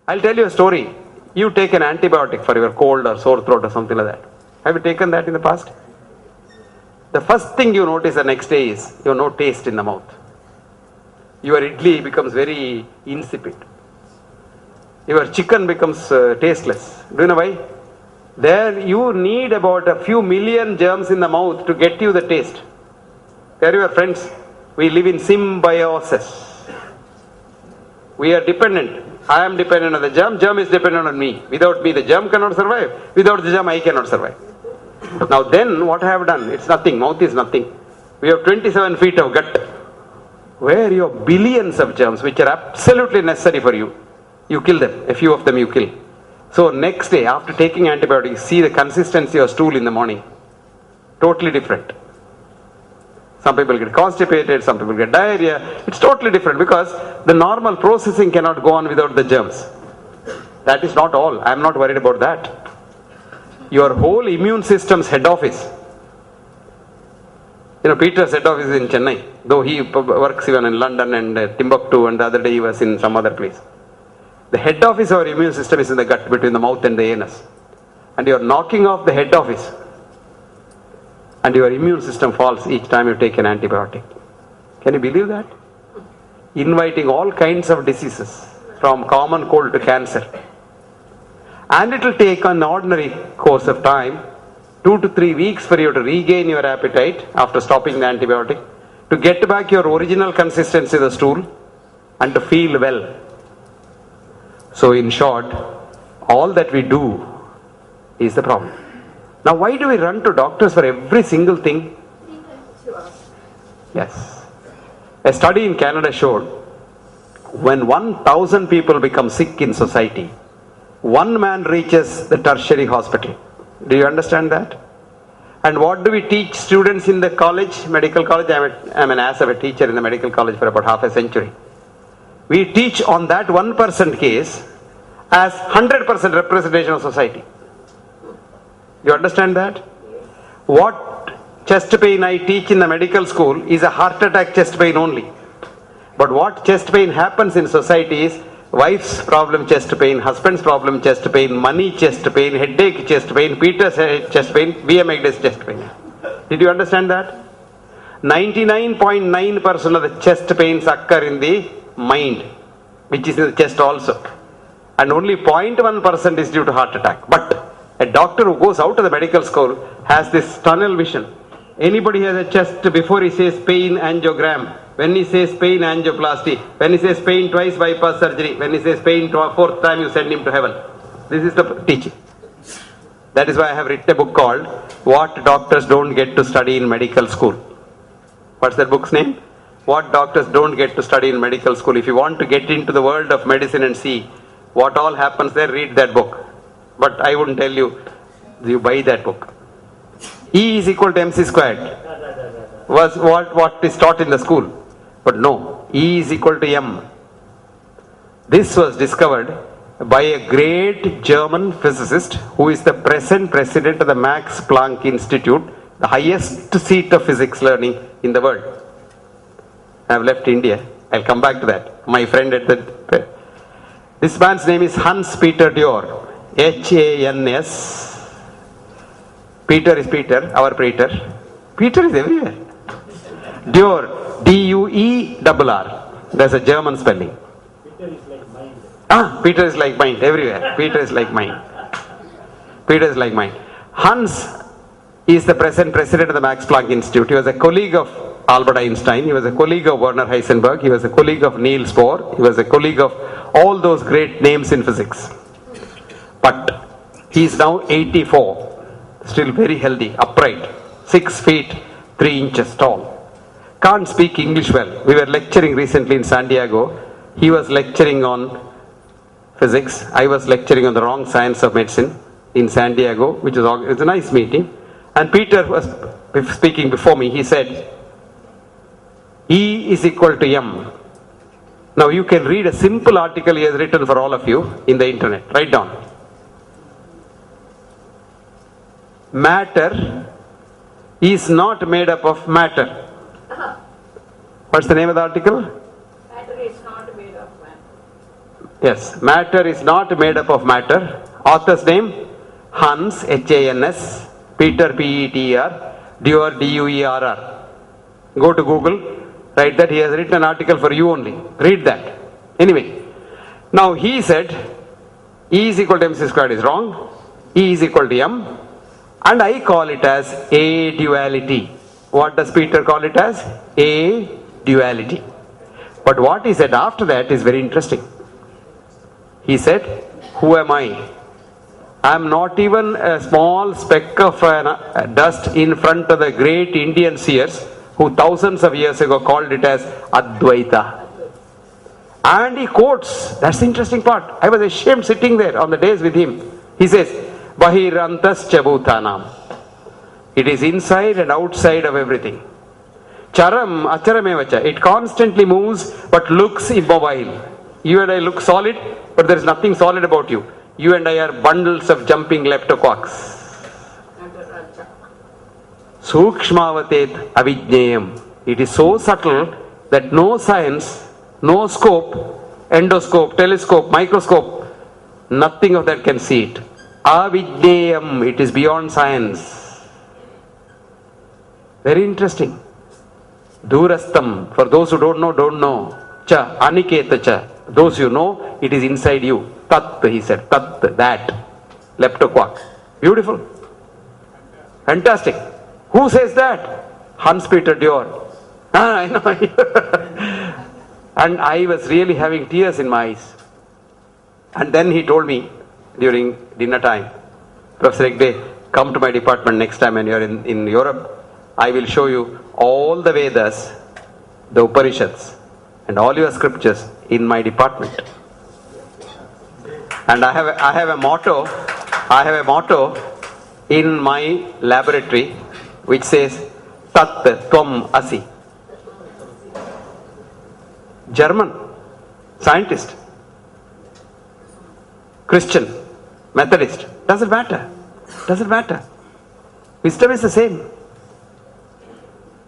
I'll tell you a story. You take an antibiotic for your cold or sore throat or something like that. Have you taken that in the past? The first thing you notice the next day is you have no taste in the mouth. Your idli becomes very insipid. Your chicken becomes tasteless. Do you know why? There you need about a few million germs in the mouth to get you the taste. They are your friends. We live in symbiosis. We are dependent. I am dependent on the germ. Germ is dependent on me. Without me, the germ cannot survive. Without the germ, I cannot survive. Now then, what I have done? It's nothing. Mouth is nothing. We have 27 feet of gut, where you have billions of germs which are absolutely necessary for you. You kill them. A few of them you kill. So next day, after taking antibiotics, see the consistency of stool in the morning. Totally different. Some people get constipated, some people get diarrhea. It's totally different because the normal processing cannot go on without the germs. That is not all. I am not worried about that. Your whole immune system's head office. Peter's head office is in Chennai, though he works even in London and Timbuktu, and the other day he was in some other place. The head office of our immune system is in the gut, between the mouth and the anus. And you are knocking off the head office, and your immune system falls each time you take an antibiotic. Can you believe that? Inviting all kinds of diseases, from common cold to cancer. And it will take an ordinary course of time, 2 to 3 weeks for you to regain your appetite after stopping the antibiotic, to get back your original consistency of the stool, and to feel well. So in short, all that we do is the problem. Now why do we run to doctors for every single thing? Yes. A study in Canada showed when 1,000 people become sick in society, one man reaches the tertiary hospital. Do you understand that? And what do we teach students in the college, medical college? I'm an ass of a teacher in the medical college for about half a century. We teach on that 1% case as 100% representation of society. You understand that? What chest pain I teach in the medical school is a heart attack chest pain only. But what chest pain happens in society is wife's problem chest pain, husband's problem chest pain, money chest pain, headache chest pain, Peter's chest pain, BMX chest pain. Did you understand that? 99.9% of the chest pains occur in the mind, which is in the chest also. And only 0.1% is due to heart attack. But a doctor who goes out of the medical school has this tunnel vision. Anybody has a chest before he says pain angiogram, when he says pain angioplasty, when he says pain twice bypass surgery, when he says pain fourth time you send him to heaven. This is the teaching. That is why I have written a book called What Doctors Don't Get to Study in Medical School. What's that book's name? What Doctors Don't Get to Study in Medical School. If you want to get into the world of medicine and see what all happens there, read that book. But I wouldn't tell you, you buy that book. E is equal to mc squared was what is taught in the school. But no, E is equal to m. This was discovered by a great German physicist who is the present president of the Max Planck Institute, the highest seat of physics learning in the world. I have left India. I'll come back to that. My friend at the... This man's name is Hans Peter Dior. H-A-N-S. Peter is Peter, our Peter. Peter is everywhere. Dior, D-U-E-R-R. That's a German spelling. Peter is like mind. Peter is like mind, everywhere. Peter is like mind. Peter is like mind. Hans is the present president of the Max Planck Institute. He was a colleague of Albert Einstein. He was a colleague of Werner Heisenberg. He was a colleague of Niels Bohr. He was a colleague of all those great names in physics. But he is now 84. Still very healthy, upright. 6 feet, 3 inches tall. Can't speak English well. We were lecturing recently in San Diego. He was lecturing on physics. I was lecturing on the wrong science of medicine in San Diego, which was a nice meeting. And Peter was speaking before me. He said, E is equal to M. Now you can read a simple article he has written for all of you in the internet. Write down. Matter is not made up of matter. What's the name of the article? Matter is not made of matter. Yes, matter is not made up of matter. Author's name, Hans, Hans, Peter, Peter, Duer, Duerr. Go to Google, write that. He has written an article for you only. Read that. Anyway, now he said E is equal to mc squared is wrong. E is equal to m. And I call it as a duality. What does Peter call it as? A duality. But what he said after that is very interesting. He said, who am I? I am not even a small speck of dust in front of the great Indian seers who thousands of years ago called it as Advaita. And he quotes, that's the interesting part. I was ashamed sitting there on the days with him. He says, Bahirantas Chabhutanam. It is inside and outside of everything. Charam Acharamevacha. It constantly moves but looks immobile. You and I look solid, but there is nothing solid about you. You and I are bundles of jumping leptoquarks. Sukshmavatet avijnayam. It is so subtle that no science, no scope, endoscope, telescope, microscope, nothing of that can see it. Avijnayam. It is beyond science. Very interesting. Durastam. For those who don't know. Cha, Aniketa cha. Those you know, it is inside you. Tat, he said. Tat, that. Leptoquark. Beautiful. Fantastic. Who says that? Hans Peter Duer. I know. And I was really having tears in my eyes. And then he told me during dinner time, Professor Egde, come to my department next time when you are in Europe. I will show you all the Vedas, the Upanishads, and all your scriptures in my department. And I have a motto in my laboratory which says Tat Tvam Asi. German, scientist, Christian, Methodist, doesn't matter. Wisdom is the same.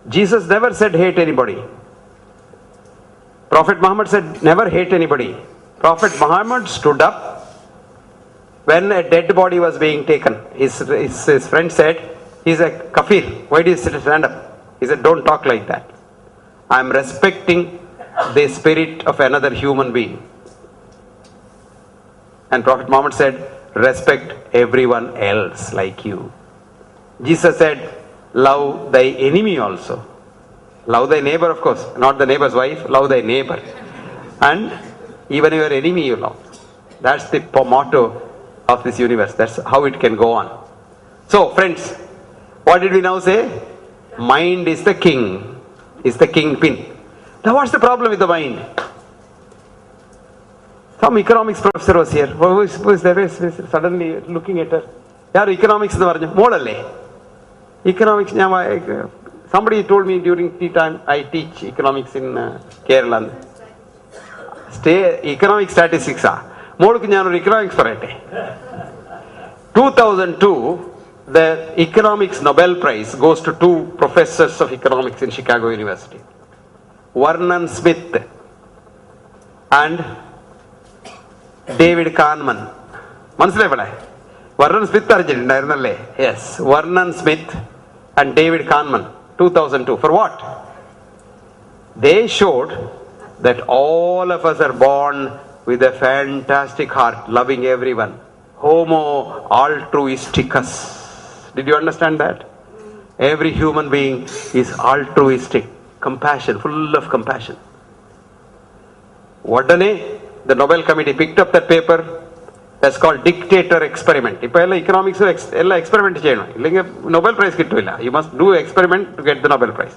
Jesus never said hate anybody. Prophet Muhammad said never hate anybody. Prophet Muhammad stood up when a dead body was being taken. His friend said, he's a kafir. Why do you stand up? He said, don't talk like that. I'm respecting the spirit of another human being. And Prophet Muhammad said, respect everyone else like you. Jesus said, love thy enemy also. Love thy neighbor, of course, not the neighbor's wife, love thy neighbor. And even your enemy you love. That's the motto of this universe. That's how it can go on. So, friends, what did we now say? Mind is the king, is the kingpin. Now, what's the problem with the mind? Some economics professor was here. Who is there? Suddenly looking at her. Yaar economics nu paranju. Modalle. Economics, somebody told me during tea time, I teach economics in Kerala. Economic statistics. Modukku njan oru economics parayate. 2002, the economics Nobel Prize goes to two professors of economics in Chicago University. Vernon Smith and David Kahneman. Manasilayapade? Vernon Smith arjunnairunnalle? Yes, Vernon Smith and David Kahneman, 2002. For what? They showed that all of us are born with a fantastic heart, loving everyone. Homo altruisticus. Did you understand that? Every human being is altruistic, compassion, full of compassion. Vadane, the Nobel Committee picked up that paper. That's called dictator experiment. Now economics experiment cheyano. Nobel Prize kittilla. You must do experiment to get the Nobel Prize.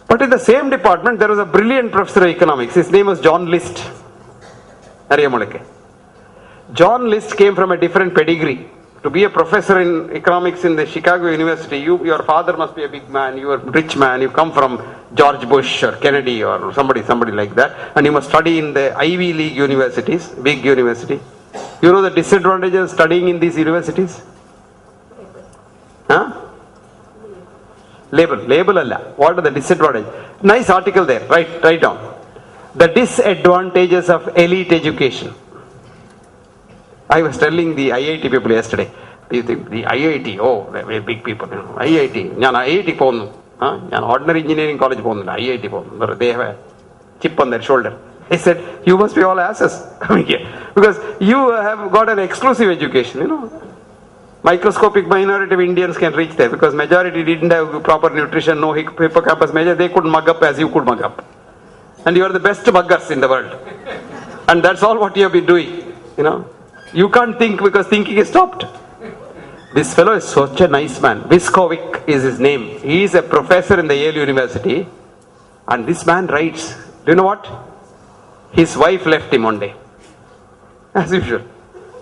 But in the same department, there was a brilliant professor of economics. His name was John List. John List came from a different pedigree. To be a professor in economics in the Chicago University, your father must be a big man, you are a rich man, you come from George Bush or Kennedy or somebody like that, and you must study in the Ivy League universities, big university. You know the disadvantages of studying in these universities? Huh? Label alla. What are the disadvantages? Nice article there, write down. The disadvantages of elite education. I was telling the IIT people yesterday. The IIT, oh, they're very big people. You know. IIT. ഞാൻ IIT പോകുന്നു. ഞാൻ ordinary engineering college പോകുന്നില്ല. IIT പോകുന്നു. They have a chip on their shoulder. I said, you must be all asses coming here. Because you have got an exclusive education, you know. Microscopic minority of Indians can reach there because majority didn't have proper nutrition, no hippocampus major. They couldn't mug up as you could mug up. And you are the best muggers in the world. And that's all what you have been doing, you know. You can't think because thinking is stopped. This fellow is such a nice man. Viskovic is his name. He is a professor in the Yale University. And this man writes, do you know what? His wife left him one day. As usual.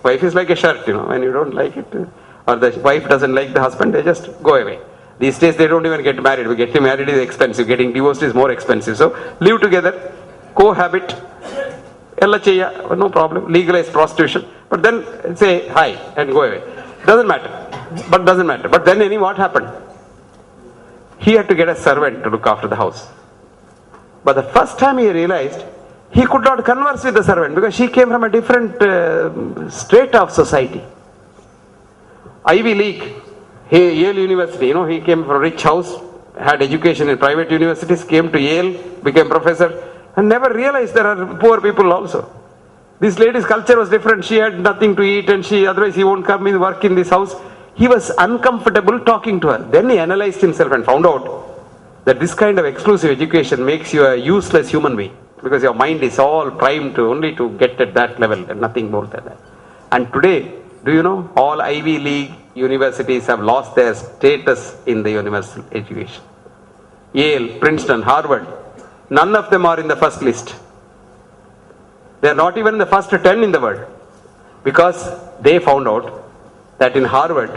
Wife is like a shirt, you know, when you don't like it, or the wife doesn't like the husband, they just go away. These days they don't even get married. Getting married is expensive. Getting divorced is more expensive. So live together, cohabit, no problem. Legalize prostitution. But then say hi and go away. Doesn't matter. But then what happened? He had to get a servant to look after the house. But the first time he realized, he could not converse with the servant because she came from a different strata of society. Ivy League, Yale University, you know, he came from a rich house, had education in private universities, came to Yale, became professor, and never realized there are poor people also. This lady's culture was different. She had nothing to eat and otherwise he won't come and work in this house. He was uncomfortable talking to her. Then he analyzed himself and found out that this kind of exclusive education makes you a useless human being. Because your mind is all primed only to get at that level and nothing more than that. And today, do you know, all Ivy League universities have lost their status in the universal education. Yale, Princeton, Harvard, none of them are in the first list. They are not even in the first 10 in the world. Because they found out that in Harvard,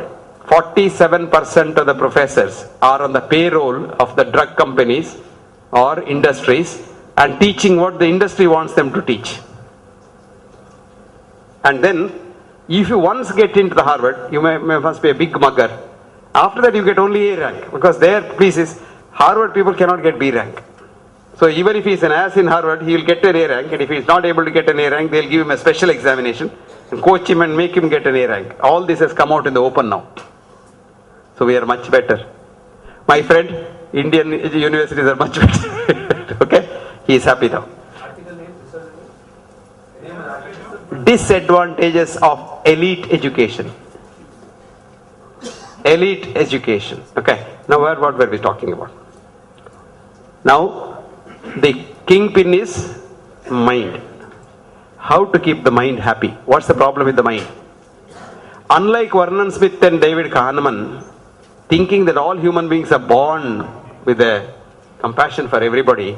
47% of the professors are on the payroll of the drug companies or industries and teaching what the industry wants them to teach. And then, if you once get into the Harvard, you must be a big mugger. After that, you get only A rank because their piece is Harvard people cannot get B rank. So even if he is an ass in Harvard, he will get an A rank, and if he is not able to get an A rank, they will give him a special examination and coach him and make him get an A rank. All this has come out in the open now. So we are much better. My friend, Indian universities are much better. Okay? He is happy now. Disadvantages of elite education. Elite education. Okay. Now what were we talking about? Now, the kingpin is mind. How to keep the mind happy? What's the problem with the mind? Unlike Vernon Smith and David Kahneman, thinking that all human beings are born with a compassion for everybody,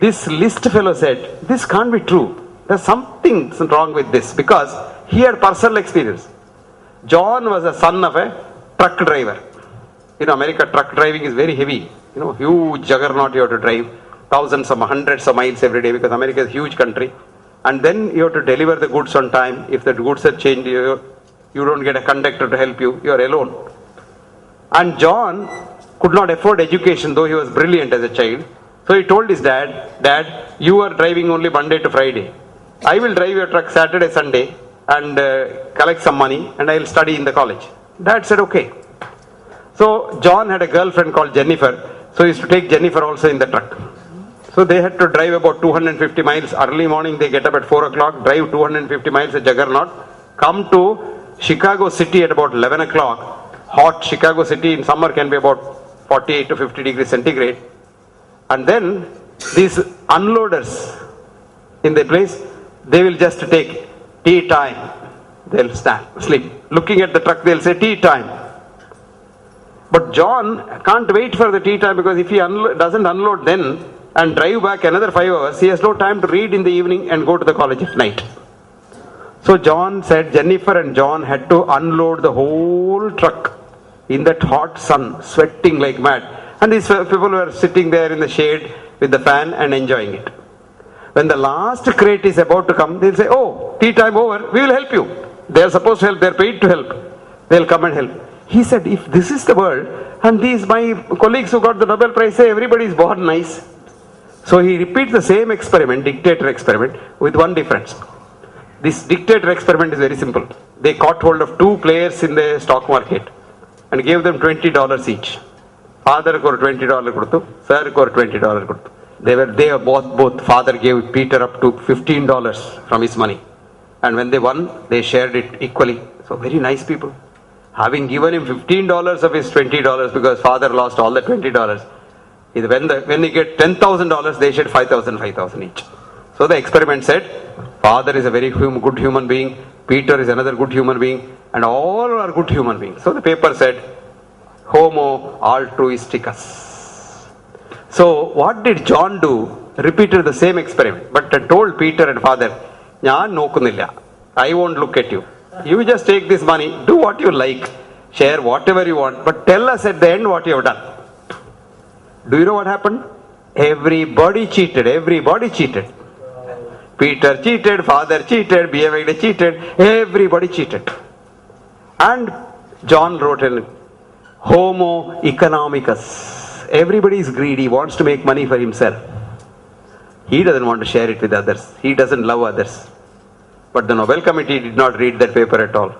this list fellow said, this can't be true. There's something wrong with this because he had personal experience. John was a son of a truck driver. In America, truck driving is very heavy. You know, huge juggernaut you have to drive, thousands or hundreds of miles every day because America is a huge country. And then you have to deliver the goods on time. If the goods are changed, you don't get a conductor to help you. You are alone. And John could not afford education, though he was brilliant as a child. So he told his Dad, you are driving only Monday to Friday. I will drive your truck Saturday, Sunday and collect some money and I will study in the college. Dad said, okay. So John had a girlfriend called Jennifer. So he used to take Jennifer also in the truck. So they had to drive about 250 miles. Early morning they get up at 4 o'clock, drive 250 miles a juggernaut, come to Chicago City at about 11 o'clock. Hot Chicago City in summer can be about 48 to 50 degrees centigrade. And then these unloaders in the place, they will just take tea time. They'll stand, sleep. Looking at the truck, they'll say tea time. But John can't wait for the tea time because if he doesn't unload then and drive back another 5 hours, he has no time to read in the evening and go to the college at night. So John said Jennifer and John had to unload the whole truck in that hot sun, sweating like mad. And these people were sitting there in the shade with the fan and enjoying it. When the last crate is about to come, they'll say, oh, tea time over, we will help you. They are supposed to help, they are paid to help. They'll come and help. He said, if this is the world, and these my colleagues who got the Nobel Prize say everybody is born nice. So he repeats the same experiment, dictator experiment, with one difference. This dictator experiment is very simple. They caught hold of two players in the stock market and gave them $20 each. Father got $20 கொடுத்து, sir got $20 கொடுத்து. They were both. Father gave Peter up to $15 from his money. And when they won, they shared it equally. So very nice people. Having given him $15 of his $20 because father lost all the $20, when they get $10,000, they shed 5,000 each. So the experiment said, father is a very good human being, Peter is another good human being, and all are good human beings. So the paper said, homo altruisticus. So what did John do? Repeated the same experiment, but told Peter and father, I won't look at you. You just take this money, do what you like, share whatever you want, but tell us at the end what you have done. Do you know what happened? Everybody cheated. Peter cheated, father cheated, BMWD cheated, everybody cheated. And John wrote in Homo economicus. Everybody is greedy, wants to make money for himself. He doesn't want to share it with others. He doesn't love others. But the Nobel Committee did not read that paper at all.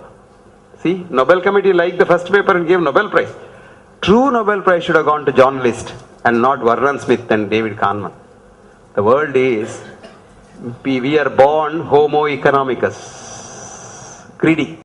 See, Nobel Committee liked the first paper and gave Nobel Prize. True Nobel Prize should have gone to John List and not Vernon Smith and David Kahneman. The world is, we are born Homo economicus, greedy.